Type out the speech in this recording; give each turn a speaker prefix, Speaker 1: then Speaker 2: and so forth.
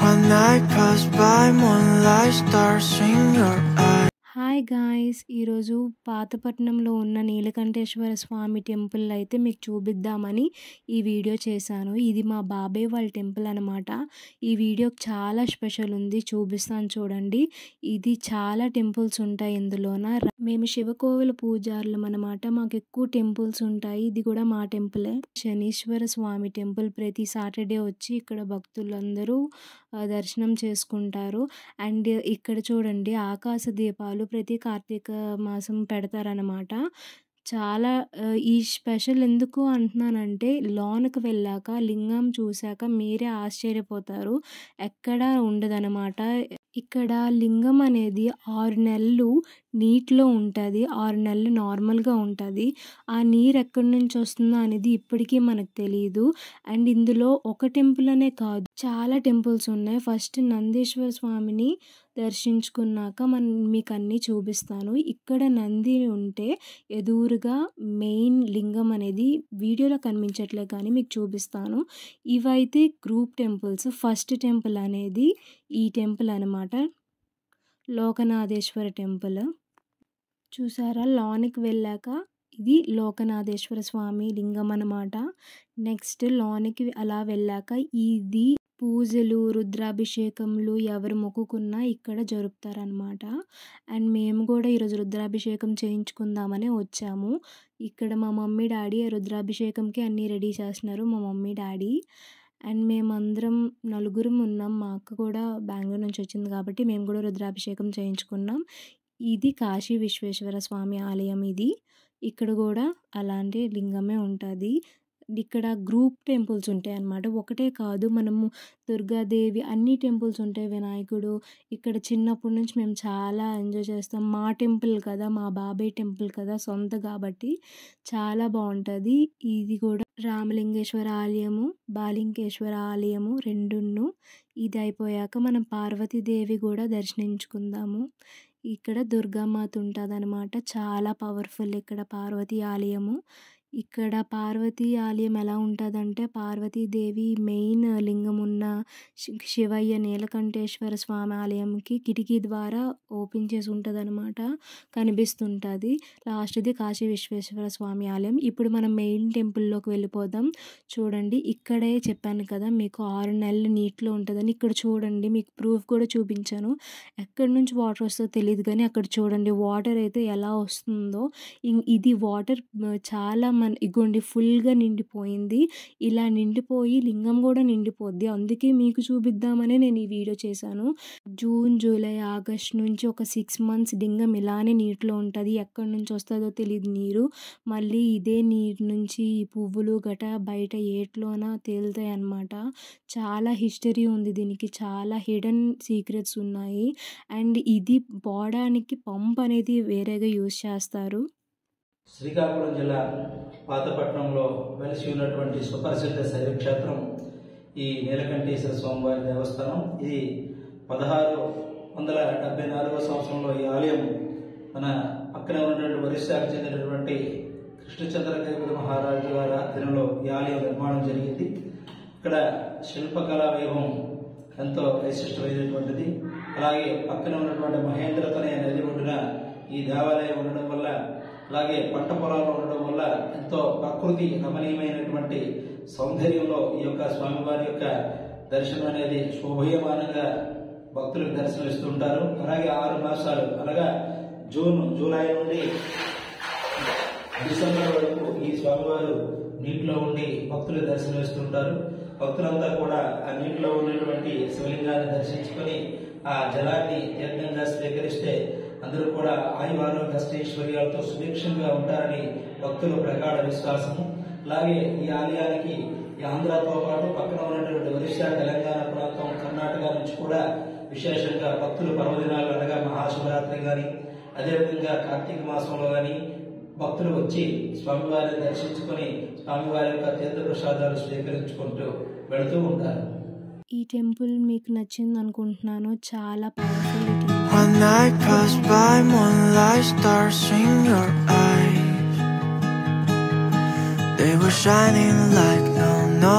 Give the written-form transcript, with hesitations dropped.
Speaker 1: One night passed by, moonlight stars in your eyes.
Speaker 2: Hi guys! ఈరోజు పాతపట్నంలో ఉన్న నీలకంఠేశ్వర స్వామి temple అయితే మీకు చూపిద్దామని ఈ వీడియో చేశాను. ఇది మా బాబాయ్ వాళ్ళ టెంపుల్ అనమాట. ఈ వీడియోకి చాలా స్పెషల్ ఉంది, చూపిస్తాను చూడండి. ఇది చాలా టెంపుల్స్ ఉంటాయి ఇందులోన. మేము శివకోవిల పూజారులం అనమాట. మాకు ఎక్కువ టెంపుల్స్ ఉంటాయి. ఇది కూడా మా టెంపులే. శనీశ్వర స్వామి టెంపుల్. ప్రతి సాటర్డే వచ్చి ఇక్కడ భక్తులందరూ దర్శనం చేసుకుంటారు. అండ్ ఇక్కడ చూడండి, ఆకాశ దీపాలు ప్రతి కార్తీక మాసం పెడతారనమాట. చాలా ఈ స్పెషల్ ఎందుకు అంటున్నానంటే, లోనకి వెళ్ళాక లింగం చూశాక మీరే ఆశ్చర్యపోతారు. ఎక్కడా ఉండదనమాట. ఇక్కడ లింగం అనేది 6 నెలలు నీటిలో ఉంటుంది. 6 నెలలు నార్మల్గా ఉంటుంది. ఆ నీరు ఎక్కడి నుంచి వస్తుందో అనేది ఇప్పటికీ మనకు తెలియదు. అండ్ ఇందులో ఒక టెంపుల్ అనే కాదు, చాలా టెంపుల్స్ ఉన్నాయి. ఫస్ట్ నందీశ్వర స్వామిని దర్శించుకున్నాక మీకు అన్నీ చూపిస్తాను. ఇక్కడ నంది ఉంటే ఎదురుగా మెయిన్ లింగం అనేది వీడియోలో కనిపించట్లే కానీ మీకు చూపిస్తాను. ఇవైతే గ్రూప్ టెంపుల్స్. ఫస్ట్ టెంపుల్ అనేది ఈ టెంపుల్ అనమాట, లోకనాథేశ్వర టెంపుల్. చూసారా, లోనికి వెళ్ళాక ఇది లోకనాథేశ్వర స్వామి లింగం అనమాట. నెక్స్ట్ లోనికి అలా వెళ్ళాక ఇది పూజలు, రుద్రాభిషేకములు ఎవరు మొక్కుకున్నా ఇక్కడ జరుపుతారనమాట. అండ్ మేము కూడా ఈరోజు రుద్రాభిషేకం చేయించుకుందామని వచ్చాము. ఇక్కడ మా మమ్మీ డాడీ రుద్రాభిషేకంకి అన్నీ రెడీ చేస్తున్నారు, మా మమ్మీ డాడీ. అండ్ మేమందరం నలుగురం ఉన్నాం. మా అక్క కూడా బెంగళూరు నుంచి వచ్చింది కాబట్టి మేము కూడా రుద్రాభిషేకం చేయించుకున్నాం. ఇది కాశీ విశ్వేశ్వర స్వామి ఆలయం. ఇక్కడ కూడా అలాంటి లింగమే ఉంటుంది. ఇక్కడ గ్రూప్ టెంపుల్స్ ఉంటాయి అన్నమాట. ఒకటే కాదు, మనము దుర్గాదేవి అన్ని టెంపుల్స్ ఉంటాయి, వినాయకుడు. ఇక్కడ చిన్నప్పటి నుంచి మేము చాలా ఎంజాయ్ చేస్తాం. మా టెంపుల్ కదా, మా బాబాయ్ టెంపుల్ కదా, సొంత కాబట్టి చాలా బాగుంటుంది. ఇది కూడా రామలింగేశ్వర ఆలయము, బాలింకేశ్వర ఆలయము రెండును. ఇది అయిపోయాక మనం పార్వతీదేవి కూడా దర్శించుకుందాము. ఇక్కడ దుర్గామాత ఉంటుంది అనమాట. చాలా పవర్ఫుల్ ఇక్కడ పార్వతీ ఆలయము. ఇక్కడ పార్వతీ ఆలయం ఎలా ఉంటుందంటే, పార్వతీదేవి మెయిన్ లింగం ఉన్న శివయ్య నీలకంఠేశ్వర స్వామి ఆలయంకి కిటికీ ద్వారా ఓపెన్ చేసి ఉంటుంది అనమాట, కనిపిస్తుంటుంది. లాస్ట్ది కాశీ విశ్వేశ్వర స్వామి ఆలయం. ఇప్పుడు మనం మెయిన్ టెంపుల్లోకి వెళ్ళిపోదాం. చూడండి, ఇక్కడే చెప్పాను కదా మీకు 6 నెలలు నీటిలో ఉంటుందని. ఇక్కడ చూడండి, మీకు ప్రూఫ్ కూడా చూపించాను. ఎక్కడి నుంచి వాటర్ వస్తుందో తెలియదు కానీ అక్కడ చూడండి వాటర్ అయితే ఎలా వస్తుందో. ఇది వాటర్ చాలా ఇగోండి ఫుల్గా నిండిపోయింది. ఇలా నిండిపోయి లింగం కూడా నిండిపోద్ది. అందుకే మీకు చూపిద్దామని నేను ఈ వీడియో చేశాను. జూన్, జూలై, ఆగస్ట్ నుంచి ఒక 6 మంత్స్ లింగం ఇలానే నీటిలో ఉంటుంది. ఎక్కడి నుంచి వస్తుందో తెలియదు నీరు. మళ్ళీ ఇదే నీరు నుంచి ఈ పువ్వులు గట బయట ఏట్లోన తేలుతాయి అన్నమాట. చాలా హిస్టరీ ఉంది దీనికి, చాలా హిడెన్ సీక్రెట్స్ ఉన్నాయి. అండ్ ఇది పోవడానికి పంప్ అనేది వేరేగా యూజ్ చేస్తారు.
Speaker 3: శ్రీకాకుళం జిల్లా పాతపట్నంలో వెలిసి ఉన్నటువంటి సుప్రసిద్ధ శైవక్షేత్రం ఈ నీలకంఠేశ్వర స్వామివారి దేవస్థానం. ఇది 1674వ సంవత్సరంలో ఈ ఆలయం మన పక్కనే ఉన్నటువంటి ఒరిస్సాకు చెందినటువంటి కృష్ణచంద్రదేవుడు మహారాజు గారి ఆధ్వర్యంలో ఈ ఆలయం నిర్మాణం జరిగింది. ఇక్కడ శిల్పకళా వైభవం ఎంతో వైశిష్టమైనటువంటిది. అలాగే పక్కన ఉన్నటువంటి మహేంద్రతనే నది ఒడ్డున ఈ దేవాలయం ఉండడం వల్ల, అలాగే పంట పొలాలు ఉండడం వల్ల ఎంతో ప్రకృతి రమణీయమైనటువంటి సౌందర్యంలో ఈ యొక్క స్వామివారి యొక్క దర్శనం అనేది శోభయమానంగా భక్తులకు దర్శనమిస్తుంటారు. అలాగే 6 మాసాలు అనగా జూన్, జూలై నుండి డిసెంబర్ వరకు ఈ స్వామివారు నీటిలో ఉండి భక్తులకు దర్శనమిస్తుంటారు. భక్తులంతా కూడా ఆ నీటిలో ఉన్నటువంటి శివలింగాన్ని దర్శించుకొని ఆ జలాన్ని తీర్థంగా స్వీకరిస్తే అందరూ కూడా ఆయువారోగ్య అష్టైశ్వర్యాలతో సుభిక్షంగా ఉంటారని భక్తుల ప్రగాఢ విశ్వాసము. అలాగే ఈ ఆలయానికి ఈ ఆంధ్రాతో పాటు పక్కన ఉన్నటువంటి ఒరిస్సా, తెలంగాణ ప్రాంతం, కర్ణాటక నుంచి కూడా విశేషంగా భక్తులు పర్వదినాలు అనగా మహాశివరాత్రి కానీ, అదేవిధంగా కార్తీక మాసంలో కానీ భక్తులు వచ్చి స్వామివారిని దర్శించుకొని స్వామివారి యొక్క తీర్థ ప్రసాదాలు స్వీకరించుకుంటూ వెళుతూ ఉంటారు.
Speaker 2: ఈ టెంపుల్ మీకు నచ్చింది అనుకుంటున్నాను. చాలా powerful.
Speaker 1: One night passed by, moonlight stars in your eyes. They were shining like no